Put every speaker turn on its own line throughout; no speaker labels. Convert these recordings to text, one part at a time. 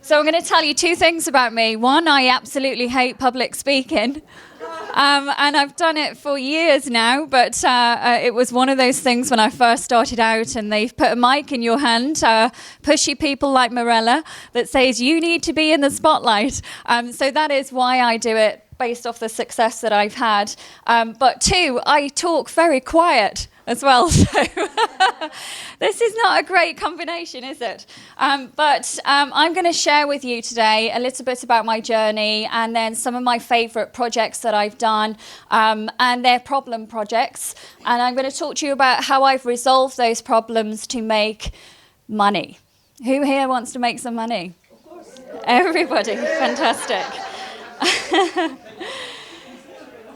So I'm going to tell you two things about me. One, I absolutely hate public speaking. And I've done it for years now, but it was one of those things when I first started out and they've put a mic in your hand, pushy people like Morella, that says you need to be in the spotlight. So that is why I do it, based off the success that I've had. But two, I talk very quiet as well. So this is not a great combination, is it? But I'm going to share with you today a little bit about my journey and then some of my favourite projects that I've done and their problem projects. And I'm going to talk to you about how I've resolved those problems to make money. Who here wants to make some money? Of course. Everybody. Fantastic.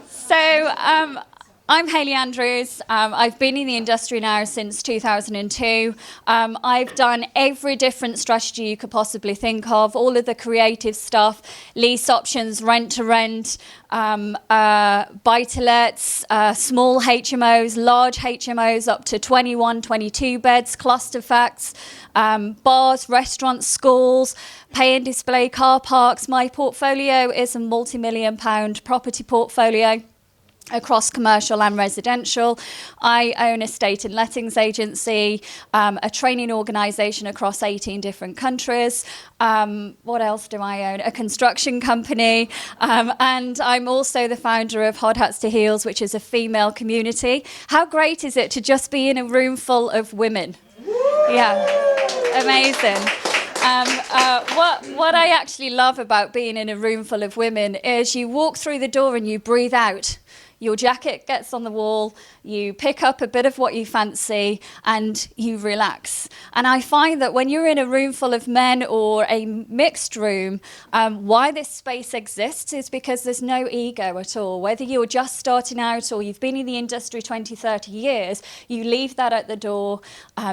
So I'm Hayley Andrews. I've been in the industry now since 2002. I've done every different strategy you could possibly think of, all of the creative stuff, lease options, rent-to-rent, buy-to-lets, small HMOs, large HMOs up to 21, 22 beds, cluster facts, bars, restaurants, schools, pay and display car parks. My portfolio is a multi-million-pound property portfolio across commercial and residential. I own a estate and lettings agency, a training organisation across 18 different countries. What else do I own? A construction company. And I'm also the founder of Hard Hats to Heels, which is a female community. How great is it to just be in a room full of women? Yeah, amazing. What I actually love about being in a room full of women is you walk through the door and you breathe out. Your jacket gets on the wall, you pick up a bit of what you fancy, and you relax. And I find that when you're in a room full of men or a mixed room, why this space exists is because there's no ego at all. Whether you're just starting out or you've been in the industry 20, 30 years, you leave that at the door,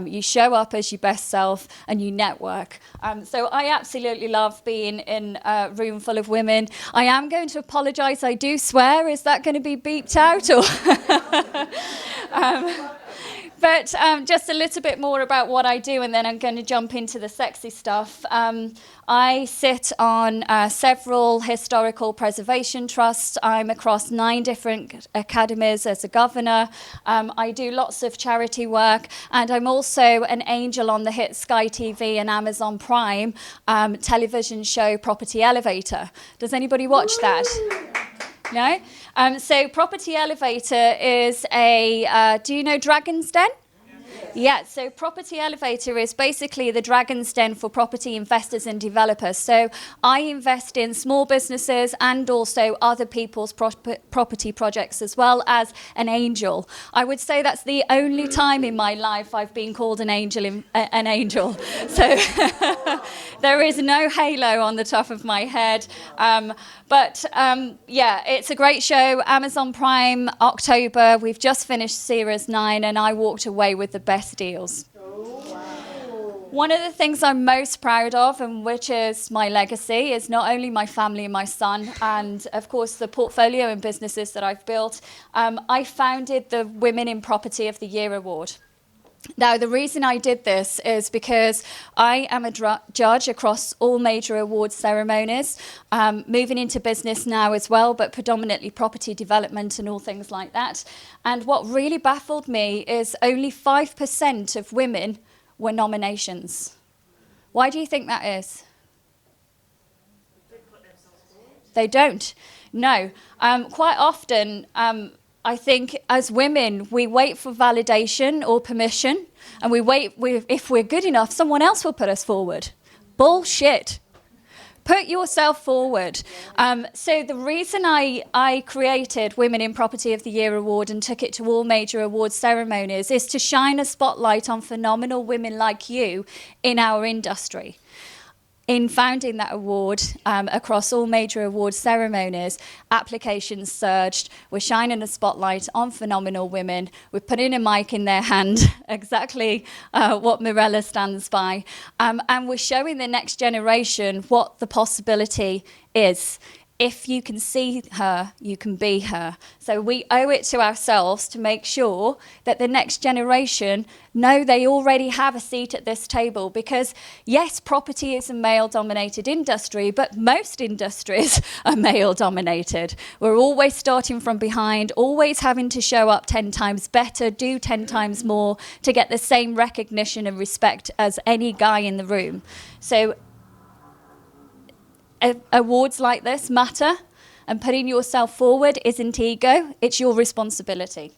you show up as your best self, and you network. So I absolutely love being in a room full of women. I am going to apologise, I do swear. Is that going to be beeped out? Or But just a little bit more about what I do, and then I'm going to jump into the sexy stuff. I sit on several historical preservation trusts. I'm across 9 different academies as a governor. I do lots of charity work, and I'm also an angel on the hit Sky TV and Amazon Prime television show Property Elevator. Does anybody watch that? No? So Property Elevator is a, do you know Dragon's Den? Yeah, so Property Elevator is basically the Dragon's Den for property investors and developers. So I invest in small businesses and also other people's property projects as well as an angel. I would say that's the only time in my life I've been called an angel. So there is no halo on the top of my head. But yeah, it's a great show. Amazon Prime, October. We've just finished Series 9 and I walked away with the best deals. One of the things I'm most proud of, and which is my legacy, is not only my family and my son, and of course the portfolio and businesses that I've built. I founded the Women in Property of the Year Award. Now, the reason I did this is because I am a judge across all major awards ceremonies, moving into business now as well, but predominantly property development and all things like that. And what really baffled me is only 5% of women were nominations. Why do you think that is? They don't. No. Quite often, I think as women, we wait for validation or permission, and if we're good enough, someone else will put us forward. Bullshit. Put yourself forward. So the reason I created Women in Property of the Year Award and took it to all major awards ceremonies is to shine a spotlight on phenomenal women like you in our industry. In founding that award across all major award ceremonies, applications surged. We're shining a spotlight on phenomenal women. We're putting a mic in their hand, exactly what Morella stands by. And we're showing the next generation what the possibility is if you can see her, you can be her. So we owe it to ourselves to make sure that the next generation know they already have a seat at this table. Because yes, property is a male-dominated industry, but most industries are male-dominated. We're always starting from behind, always having to show up 10 times better, do 10 times more to get the same recognition and respect as any guy in the room. So awards like this matter, and putting yourself forward isn't ego, it's your responsibility.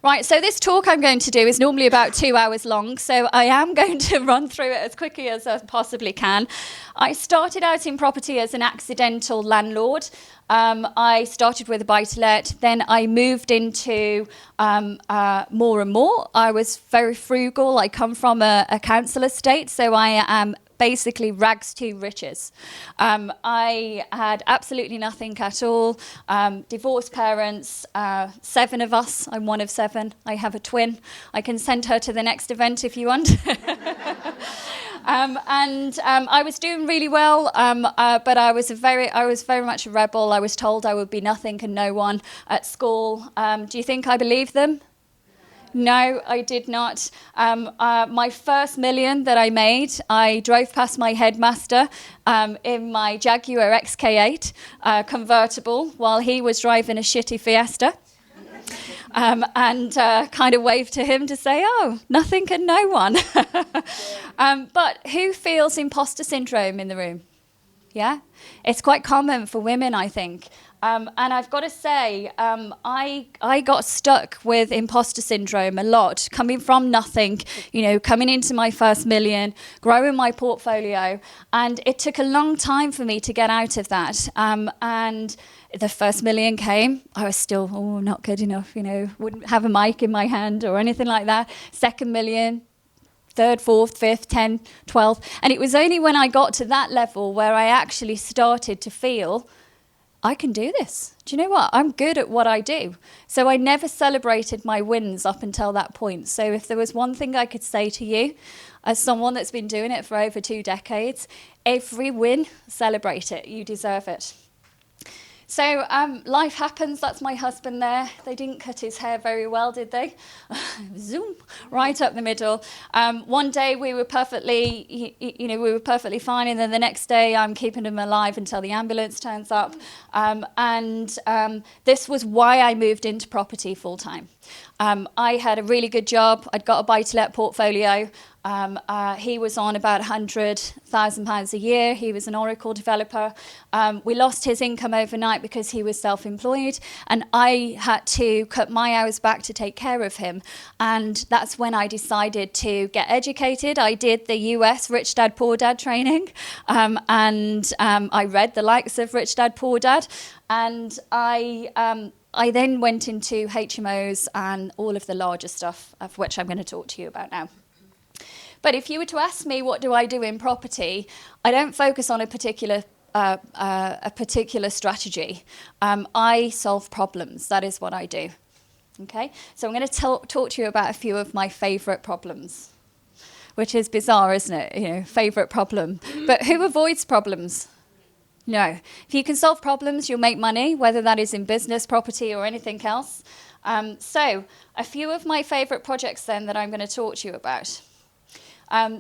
Right, so this talk I'm going to do is normally about 2 hours long, so I am going to run through it as quickly as I possibly can. I started out in property as an accidental landlord. I started with a buy-to-let, then I moved into more and more. I was very frugal. I come from a council estate, so I am basically rags to riches. I had absolutely nothing at all. Divorced parents, 7 of us. I'm one of 7. I have a twin. I can send her to the next event if you want. I was doing really well, but I was very much a rebel. I was told I would be nothing and no one at school. Do you think I believed them? No, I did not. My first million that I made, I drove past my headmaster in my Jaguar XK8 convertible while he was driving a shitty Fiesta. Kind of waved to him to say, oh, nothing and no one. But who feels imposter syndrome in the room? Yeah? It's quite common for women, I think. And I've got to say, I got stuck with imposter syndrome a lot, coming from nothing, coming into my first million, growing my portfolio. And it took a long time for me to get out of that. And the first million came. I was still, not good enough, wouldn't have a mic in my hand or anything like that. Second million. Third, fourth, fifth, 10, 12. And it was only when I got to that level where I actually started to feel, I can do this. Do you know what? I'm good at what I do. So I never celebrated my wins up until that point. So if there was one thing I could say to you, as someone that's been doing it for over 2 decades, every win, celebrate it. You deserve it. So life happens. That's my husband there. They didn't cut his hair very well, did they? Zoom, right up the middle. One day we were perfectly, we were perfectly fine, and then the next day I'm keeping him alive until the ambulance turns up. This was why I moved into property full time. I had a really good job. I'd got a buy-to-let portfolio. He was on about £100,000 a year. He was an Oracle developer. We lost his income overnight because he was self-employed, and I had to cut my hours back to take care of him. And that's when I decided to get educated. I did the US Rich Dad Poor Dad training, and I read the likes of Rich Dad Poor Dad, and I then went into HMOs and all of the larger stuff, of which I'm going to talk to you about now. But if you were to ask me what do I do in property, I don't focus on a particular strategy. I solve problems. That is what I do. Okay? So I'm going to talk to you about a few of my favourite problems, which is bizarre, isn't it? Favourite problem. But who avoids problems? No. If you can solve problems, you'll make money, whether that is in business, property, or anything else. So a few of my favourite projects then that I'm going to talk to you about.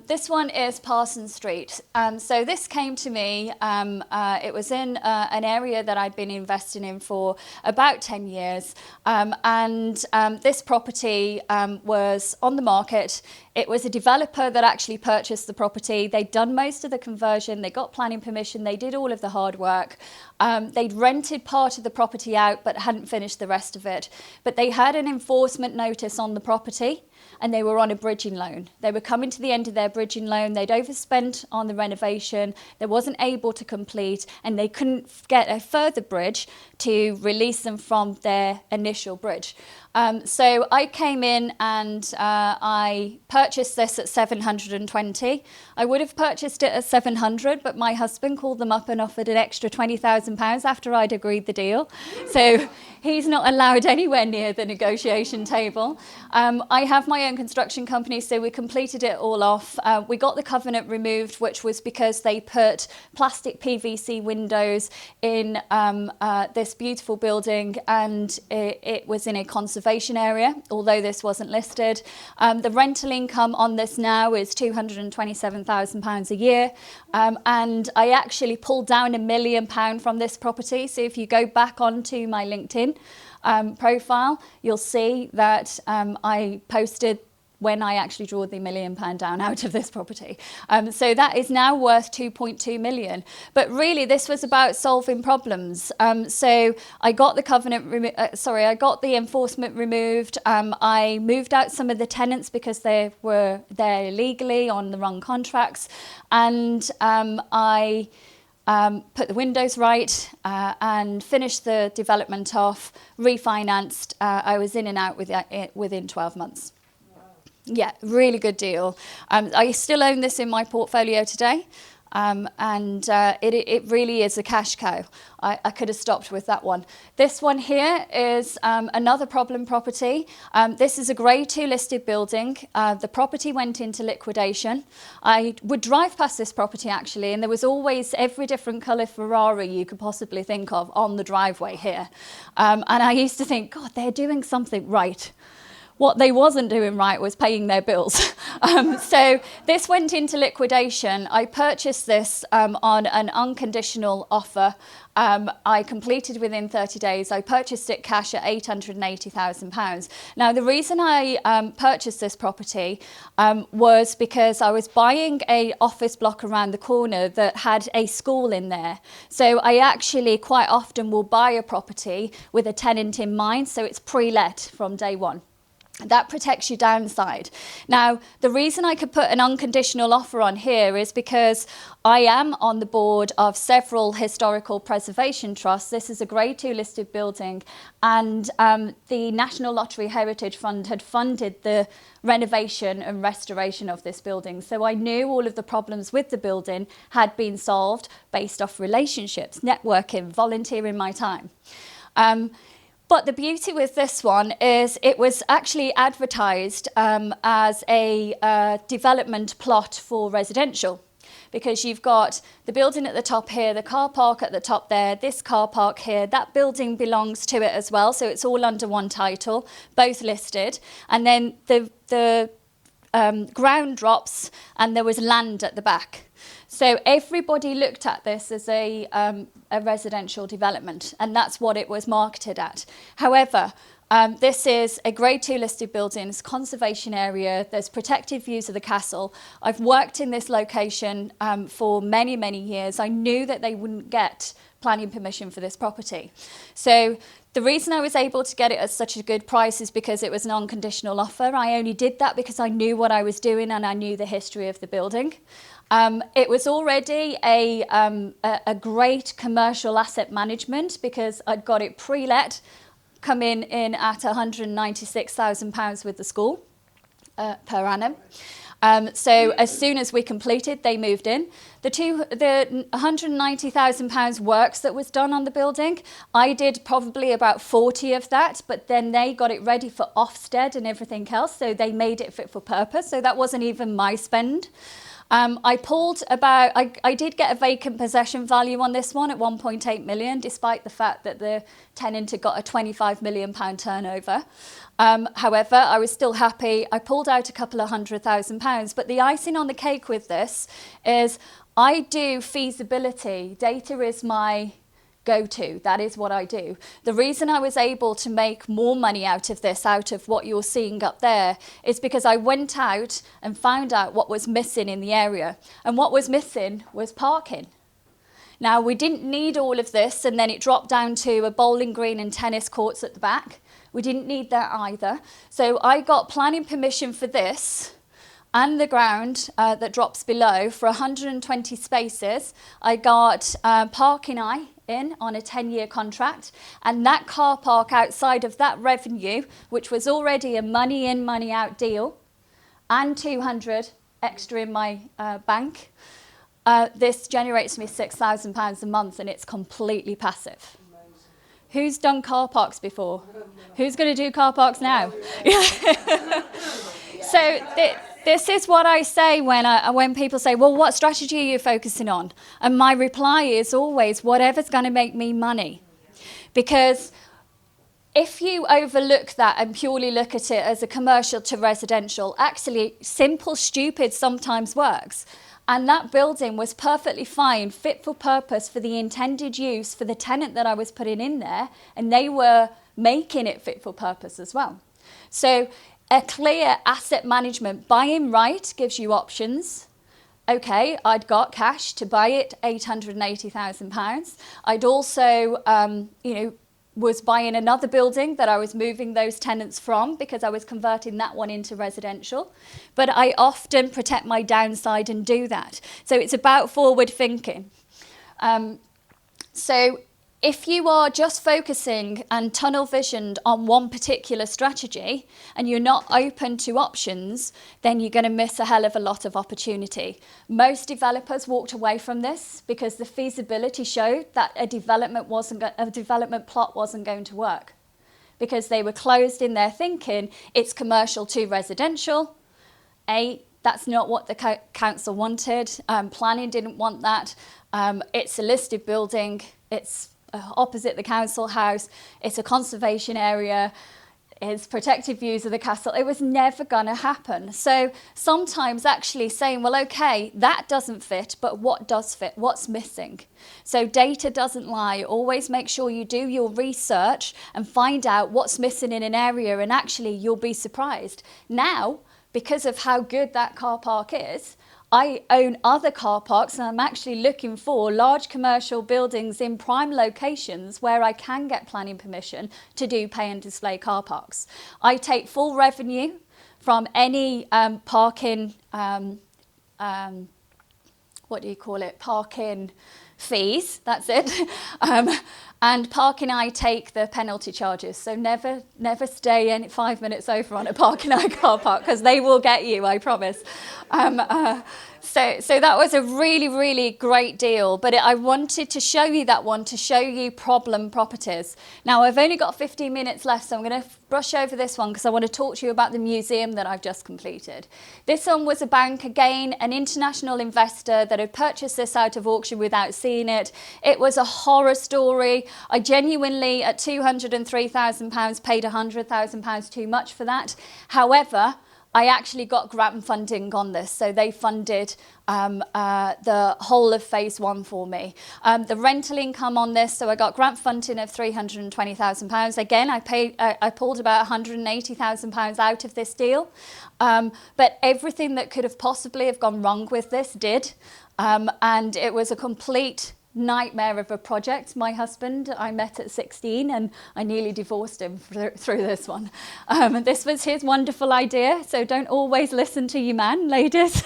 This one is Parsons Street. So this came to me, it was in an area that I'd been investing in for about 10 years. This property was on the market. It was a developer that actually purchased the property. They'd done most of the conversion. They got planning permission. They did all of the hard work. They'd rented part of the property out but hadn't finished the rest of it. But they had an enforcement notice on the property, and they were on a bridging loan. They were coming to the end of their bridging loan. They'd overspent on the renovation. They wasn't able to complete, and they couldn't get a further bridge to release them from their initial bridge. So I came in and I purchased this at 720. I would have purchased it at 700, but my husband called them up and offered an extra £20,000 after I'd agreed the deal. So he's not allowed anywhere near the negotiation table. I have my own construction company, so we completed it all off. We got the covenant removed, which was because they put plastic PVC windows in this beautiful building, and it was in a conservation area, although this wasn't listed. The rental income on this now is £227,000 a year, and I actually pulled down £1 million from this property. So if you go back onto my LinkedIn profile, you'll see that I posted when I actually drew the £1 million down out of this property. So that is now worth 2.2 million. But really, this was about solving problems. So I got I got the enforcement removed. I moved out some of the tenants because they were there illegally on the wrong contracts. And I put the windows right and finished the development off, refinanced. I was in and out within 12 months. Yeah, really good deal. I still own this in my portfolio today, and it really is a cash cow. I could have stopped with that one. This one here is another problem property. This is a Grade 2 listed building. The property went into liquidation. I would drive past this property actually, and there was always every different colour Ferrari you could possibly think of on the driveway here. And I used to think, God, they're doing something right. What they wasn't doing right was paying their bills. So this went into liquidation. I purchased this on an unconditional offer. I completed within 30 days. I purchased it cash at £880,000. Now, the reason I purchased this property was because I was buying an office block around the corner that had a school in there. So I actually quite often will buy a property with a tenant in mind, so it's pre-let from day one. That protects your downside. Now, the reason I could put an unconditional offer on here is because I am on the board of several historical preservation trusts. This is a Grade 2 listed building, and the National Lottery Heritage Fund had funded the renovation and restoration of this building. So I knew all of the problems with the building had been solved based off relationships, networking, volunteering my time. But the beauty with this one is it was actually advertised as a development plot for residential, because you've got the building at the top here, the car park at the top there, this car park here, that building belongs to it as well. So it's all under one title, both listed. And then the ground drops and there was land at the back. So everybody looked at this as a residential development, and that's what it was marketed at. However, this is a Grade 2 listed building, it's a conservation area, there's protected views of the castle. I've worked in this location for many, many years. I knew that they wouldn't get planning permission for this property. So the reason I was able to get it at such a good price is because it was an unconditional offer. I only did that because I knew what I was doing and I knew the history of the building. It was already a great commercial asset management because I'd got it pre-let, come in at £196,000 with the school per annum. So as soon as we completed, they moved in. The £190,000 works that was done on the building, I did probably about 40 of that, but then they got it ready for Ofsted and everything else, so they made it fit for purpose. So that wasn't even my spend. I did get a vacant possession value on this one at 1.8 million, despite the fact that the tenant had got a £25 million turnover. However, I was still happy. I pulled out a couple of £100,000, but the icing on the cake with this is I do feasibility. Data is my go-to. That is what I do. The reason I was able to make more money out of this, out of what you're seeing up there, is because I went out and found out what was missing in the area. And what was missing was parking. Now, we didn't need all of this, and then it dropped down to a bowling green and tennis courts at the back. We didn't need that either. So I got planning permission for this, and the ground that drops below for 120 spaces. I got Parking Eye in on a 10-year contract, and that car park outside of that revenue, which was already a money in, money out deal, and 200 extra in my bank, this generates me £6,000 a month, and it's completely passive. Who's done car parks before? Who's going to do car parks now? So this is what I say when people say, well, what strategy are you focusing on? And my reply is always, whatever's going to make me money. Because if you overlook that and purely look at it as a commercial to residential, actually simple, stupid sometimes works. And that building was perfectly fine, fit for purpose for the intended use for the tenant that I was putting in there, and they were making it fit for purpose as well. So a clear asset management, buying right gives you options. Okay, I'd got cash to buy it, £880,000. I'd also, was buying another building that I was moving those tenants from because I was converting that one into residential. But I often protect my downside and do that. So it's about forward thinking. So if you are just focusing and tunnel visioned on one particular strategy and you're not open to options, then you're going to miss a hell of a lot of opportunity. Most developers walked away from this because the feasibility showed that a development plot wasn't going to work, because they were closed in their thinking. It's commercial to residential. That's not what the council wanted. Planning didn't want that. It's a listed building. It's opposite the council house. It's a conservation area. It's protected views of the castle. It was never going to happen. So sometimes actually saying, well, okay, that doesn't fit, but what does fit? What's missing? So data doesn't lie. Always make sure you do your research and find out what's missing in an area, and actually you'll be surprised. Now, because of how good that car park is, I own other car parks, and I'm actually looking for large commercial buildings in prime locations where I can get planning permission to do pay and display car parks. I take full revenue from any parking, parking fees, that's it. And Parking Eye take the penalty charges. So never stay 5 minutes over on a Parking Eye car park, because they will get you, I promise. So that was a really, really great deal. But I wanted to show you that one, to show you problem properties. Now, I've only got 15 minutes left, so I'm going to brush over this one because I want to talk to you about the museum that I've just completed. This one was a bank, again, an international investor that had purchased this out of auction without seeing it. It was a horror story. I genuinely, at £203,000, paid £100,000 too much for that. However, I actually got grant funding on this, so they funded the whole of phase one for me. The rental income on this, so I got grant funding of £320,000. Again, I pulled about £180,000 out of this deal, but everything that could have possibly have gone wrong with this did, and it was a complete nightmare of a project. My husband, I met at 16 and I nearly divorced him through this one. This was his wonderful idea, so don't always listen to your man, ladies.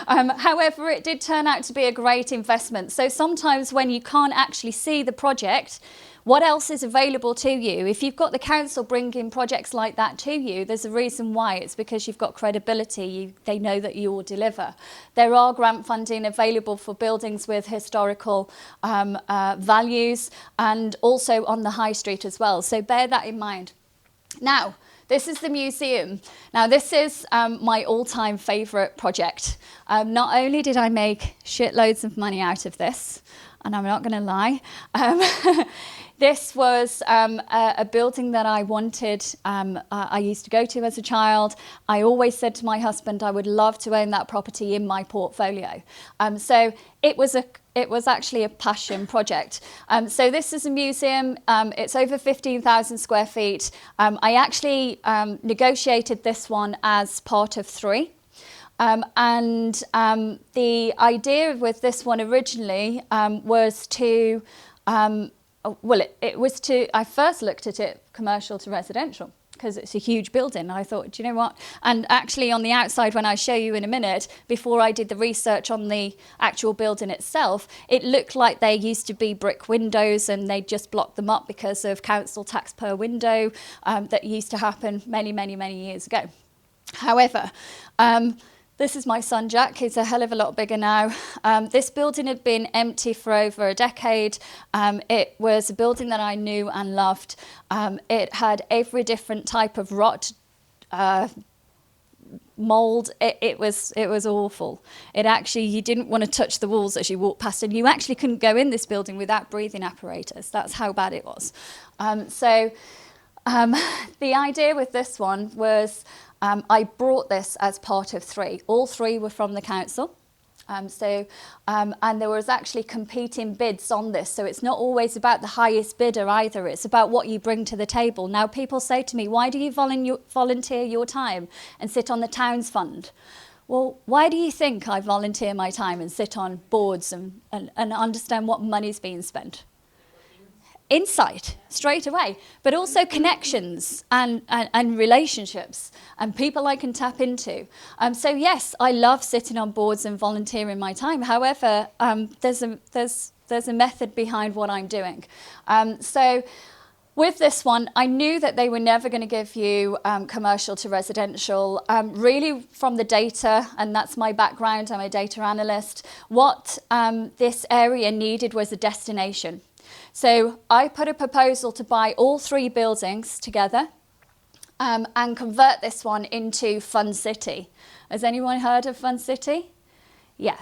However, it did turn out to be a great investment. So sometimes when you can't actually see the project, what else is available to you? If you've got the council bringing projects like that to you, there's a reason why. It's because you've got credibility. They know that you will deliver. There are grant funding available for buildings with historical values, and also on the high street as well. So bear that in mind. Now, this is the museum. Now, this is my all-time favourite project. Not only did I make shitloads of money out of this, and I'm not going to lie, this was a building that I wanted. I used to go to as a child. I always said to my husband, I would love to own that property in my portfolio. So it was actually a passion project. So this is a museum. It's over 15,000 square feet. I actually negotiated this one as part of 3. And the idea with this one originally was to, I first looked at it commercial to residential. because it's a huge building. I thought, do you know what? And actually on the outside, when I show you in a minute, before I did the research on the actual building itself, it looked like there used to be brick windows and they just blocked them up because of council tax per window that used to happen many, many, many years ago. However, this is my son, Jack. He's a hell of a lot bigger now. This building had been empty for over a decade. It was a building that I knew and loved. It had every different type of rot, mould. It was awful. It actually, you didn't want to touch the walls as you walked past, and you actually couldn't go in this building without breathing apparatus. That's how bad it was. The idea with this one was, I brought this as part of 3. All 3 were from the council. And there was actually competing bids on this. So it's not always about the highest bidder either. It's about what you bring to the table. Now, people say to me, why do you volunteer your time and sit on the town's fund? Well, why do you think I volunteer my time and sit on boards and understand what money's being spent? Insight straight away, but also connections and relationships and people I can tap into. So yes, I love sitting on boards and volunteering my time. However, there's a method behind what I'm doing. So with this one, I knew that they were never going to give you commercial to residential. Really from the data, and that's my background, I'm a data analyst, what this area needed was a destination. So I put a proposal to buy all 3 buildings together and convert this one into Fun City. Has anyone heard of Fun City? Yeah.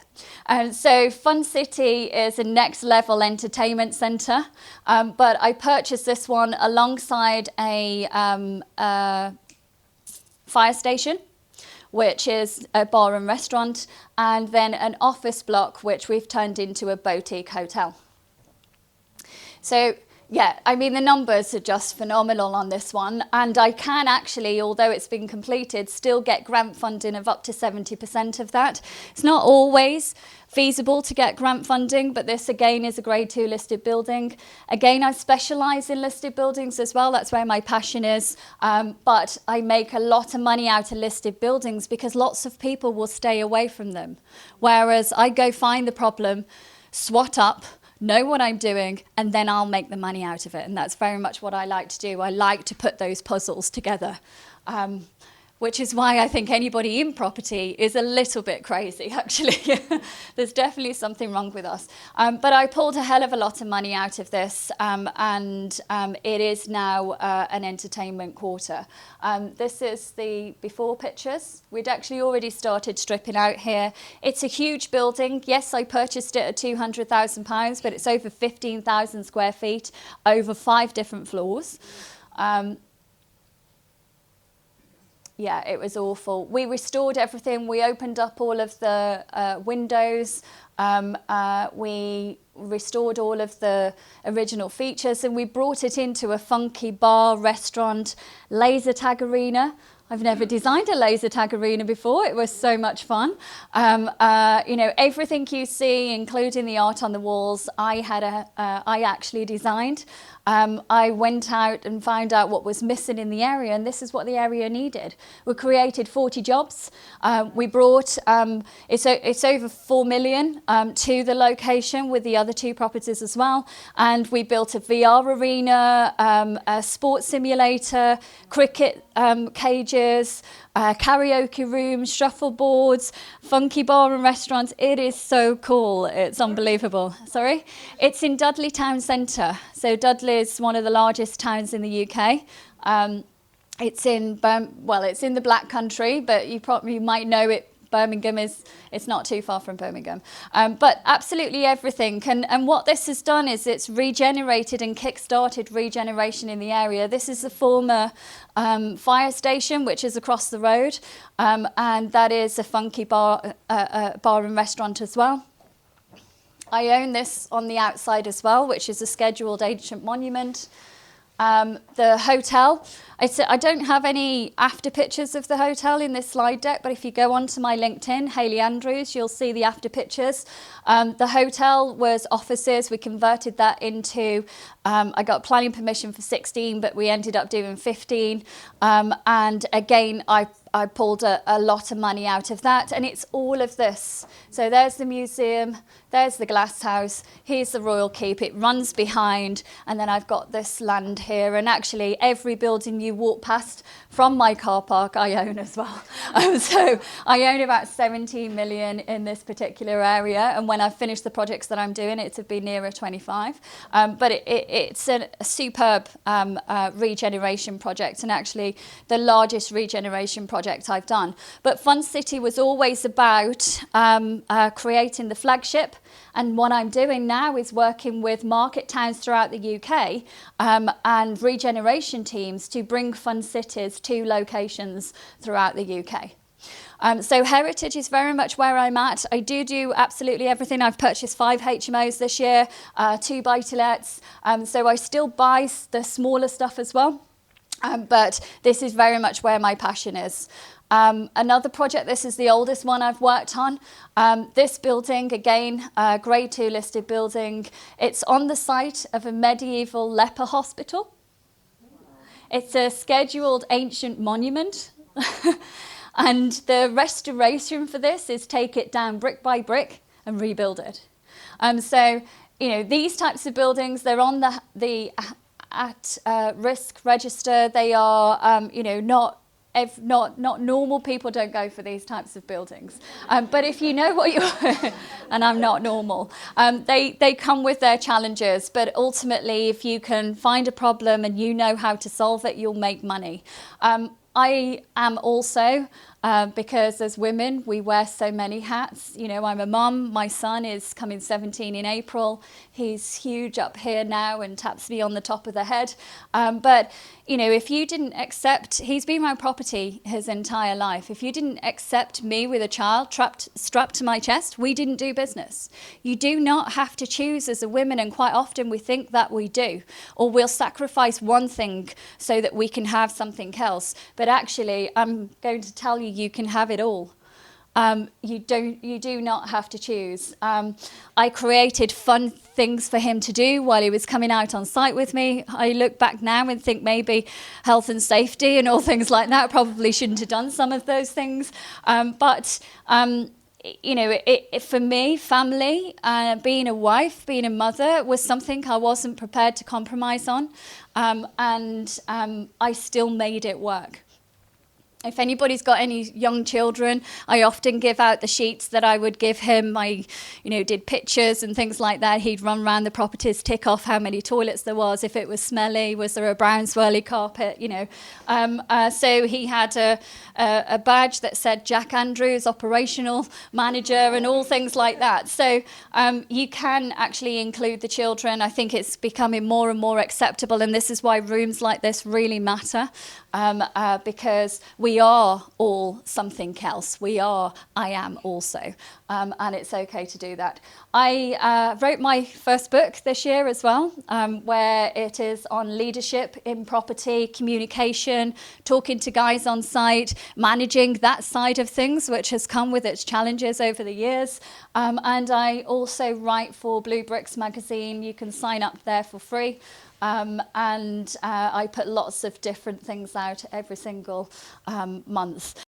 So Fun City is a next level entertainment centre, but I purchased this one alongside a fire station, which is a bar and restaurant, and then an office block, which we've turned into a boutique hotel. So, yeah, I mean, the numbers are just phenomenal on this one. And I can actually, although it's been completed, still get grant funding of up to 70% of that. It's not always feasible to get grant funding, but this, again, is a Grade 2 listed building. Again, I specialise in listed buildings as well. That's where my passion is. But I make a lot of money out of listed buildings because lots of people will stay away from them. Whereas I go find the problem, swat up, know what I'm doing, and then I'll make the money out of it. And that's very much what I like to do. I like to put those puzzles together, which is why I think anybody in property is a little bit crazy, actually. There's definitely something wrong with us. But I pulled a hell of a lot of money out of this, and it is now an entertainment quarter. This is the before pictures. We'd actually already started stripping out here. It's a huge building. Yes, I purchased it at £200,000, but it's over 15,000 square feet, over 5 different floors. Yeah, it was awful. We restored everything. We opened up all of the windows. We restored all of the original features, and we brought it into a funky bar, restaurant, laser tag arena. I've never designed a laser tag arena before. It was so much fun. Everything you see, including the art on the walls, I actually designed. I went out and found out what was missing in the area, and this is what the area needed. We created 40 jobs. We brought, it's over 4 million to the location with the other 2 properties as well. And we built a VR arena, a sports simulator, cricket cages, karaoke rooms, shuffleboards, funky bar and restaurants. It is so cool. It's unbelievable. Sorry? It's in Dudley Town Centre. So Dudley is one of the largest towns in the UK. It's in the Black Country, but you might know it. Birmingham it's not too far from Birmingham. But absolutely everything. And what this has done is it's regenerated and kick-started regeneration in the area. This is the former fire station, which is across the road. And that is a funky bar and restaurant as well. I own this on the outside as well, which is a scheduled ancient monument. The hotel, I don't have any after pictures of the hotel in this slide deck, but if you go onto my LinkedIn, Hayley Andrews, you'll see the after pictures. The hotel was offices. We converted that into, I got planning permission for 16, but we ended up doing 15. And again, I pulled a lot of money out of that, and it's all of this. So there's the museum, there's the glass house, here's the Royal Keep, it runs behind, and then I've got this land here, and actually every building you walk past from my car park I own as well. So I own about 17 million in this particular area, and when I finish the projects that I'm doing, it would be nearer 25. But it's a superb regeneration project, and actually the largest regeneration project I've done. But Fun City was always about creating the flagship, and what I'm doing now is working with market towns throughout the UK and regeneration teams to bring Fun Cities to locations throughout the UK. So heritage is very much where I'm at. I do absolutely everything. I've purchased 5 HMOs this year, 2 buy-to-lets. So I still buy the smaller stuff as well. But this is very much where my passion is. Another project, this is the oldest one I've worked on. This building, again, Grade 2 listed building. It's on the site of a medieval leper hospital. It's a scheduled ancient monument. And the restoration for this is take it down brick by brick and rebuild it. So, you know, these types of buildings, they're on the at risk register. They are, you know, not normal people don't go for these types of buildings. But if you know what you're, and I'm not normal, they come with their challenges. But ultimately, if you can find a problem and you know how to solve it, you'll make money. I am also, because as women, we wear so many hats. You know, I'm a mum. My son is coming 17 in April. He's huge up here now and taps me on the top of the head. But, you know, if you didn't accept, he's been my property his entire life. If you didn't accept me with a child strapped to my chest, we didn't do business. You do not have to choose as a woman, and quite often we think that we do. Or we'll sacrifice one thing so that we can have something else. But actually, I'm going to tell you, you can have it all. You do not have to choose. I created fun things for him to do while he was coming out on site with me. I look back now and think maybe health and safety and all things like that, probably shouldn't have done some of those things. But you know, for me, family, being a wife, being a mother was something I wasn't prepared to compromise on. And I still made it work. If anybody's got any young children, I often give out the sheets that I would give him. I, you know, did pictures and things like that. He'd run around the properties, tick off how many toilets there was, if it was smelly, was there a brown swirly carpet, you know. So he had a badge that said Jack Andrews, operational manager, and all things like that. So you can actually include the children. I think it's becoming more and more acceptable, and this is why rooms like this really matter, because we are all something else. I am also, and it's okay to do that. I wrote my first book this year as well, where it is on leadership in property, communication, talking to guys on site, managing that side of things, which has come with its challenges over the years. And I also write for Blue Bricks magazine. You can sign up there for free. And I put lots of different things out every single month.